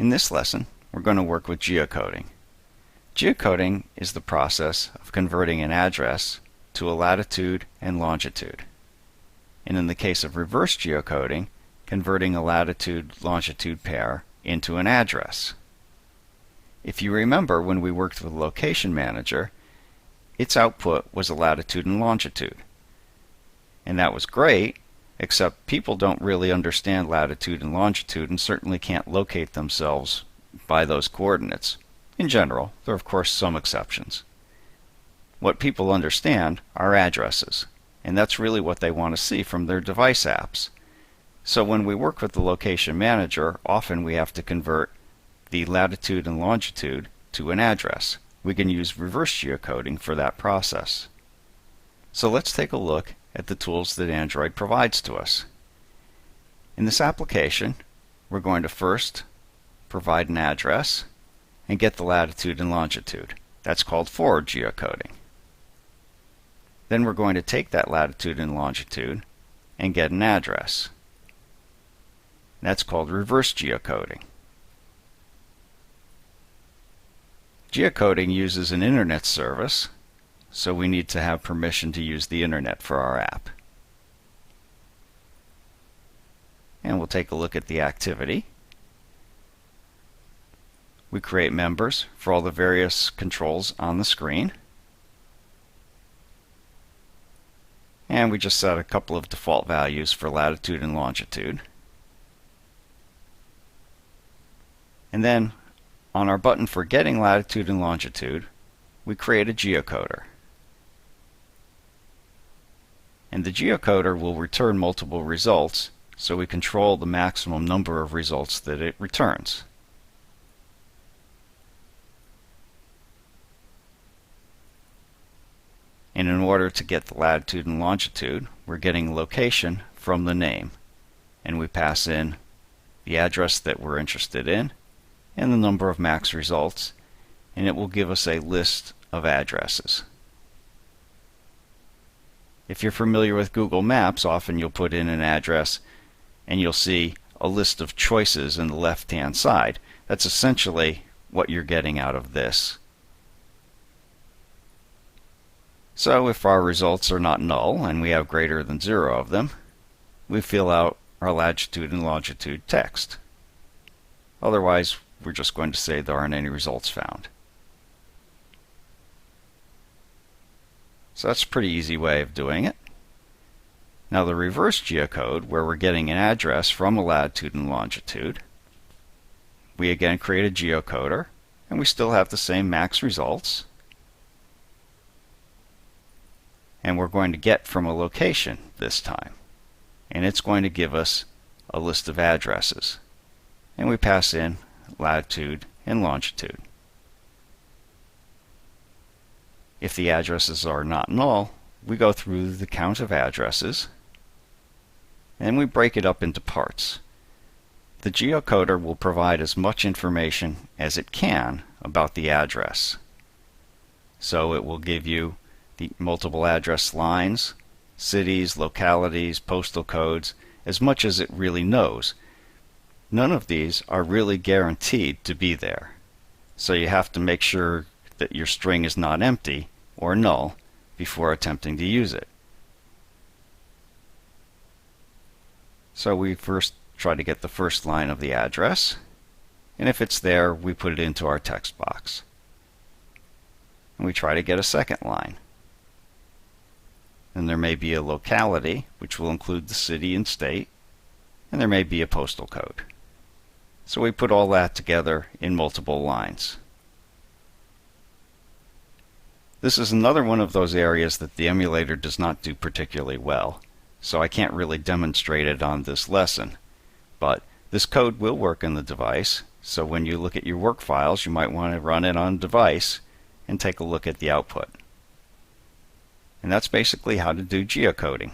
In this lesson, we're going to work with geocoding. Geocoding is the process of converting an address to a latitude and longitude. And in the case of reverse geocoding, converting a latitude-longitude pair into an address. If you remember when we worked with Location Manager, its output was a latitude and longitude. And that was great, except people don't really understand latitude and longitude and certainly can't locate themselves by those coordinates. In general, there are of course some exceptions. What people understand are addresses, and that's really what they want to see from their device apps. So when we work with the Location Manager, often we have to convert the latitude and longitude to an address. We can use reverse geocoding for that process. So let's take a look at the tools that Android provides to us. In this application, we're going to first provide an address and get the latitude and longitude. That's called forward geocoding. Then we're going to take that latitude and longitude and get an address. That's called reverse geocoding. Geocoding uses an internet service, so we need to have permission to use the internet for our app. And we'll take a look at the activity. We create members for all the various controls on the screen. And we just set a couple of default values for latitude and longitude. And then on our button for getting latitude and longitude, we create a geocoder. And the geocoder will return multiple results, so we control the maximum number of results that it returns. And in order to get the latitude and longitude, we're getting location from the name. And we pass in the address that we're interested in and the number of max results, and it will give us a list of addresses. If you're familiar with Google Maps, often you'll put in an address and you'll see a list of choices in the left-hand side. That's essentially what you're getting out of this. So if our results are not null and we have greater than 0 of them, we fill out our latitude and longitude text. Otherwise, we're just going to say there aren't any results found. So that's a pretty easy way of doing it. Now the reverse geocode, where we're getting an address from a latitude and longitude, we again create a geocoder, and we still have the same max results. And we're going to get from a location this time. And it's going to give us a list of addresses. And we pass in latitude and longitude. If the addresses are not null, we go through the count of addresses and we break it up into parts. The geocoder will provide as much information as it can about the address. So it will give you the multiple address lines, cities, localities, postal codes, as much as it really knows. None of these are really guaranteed to be there. So you have to make sure that your string is not empty or null before attempting to use it. So we first try to get the first line of the address, and if it's there, we put it into our text box. And we try to get a second line. And there may be a locality, which will include the city and state, and there may be a postal code. So we put all that together in multiple lines. This is another one of those areas that the emulator does not do particularly well, so I can't really demonstrate it on this lesson. But this code will work in the device, so when you look at your work files, you might want to run it on device and take a look at the output. And that's basically how to do geocoding.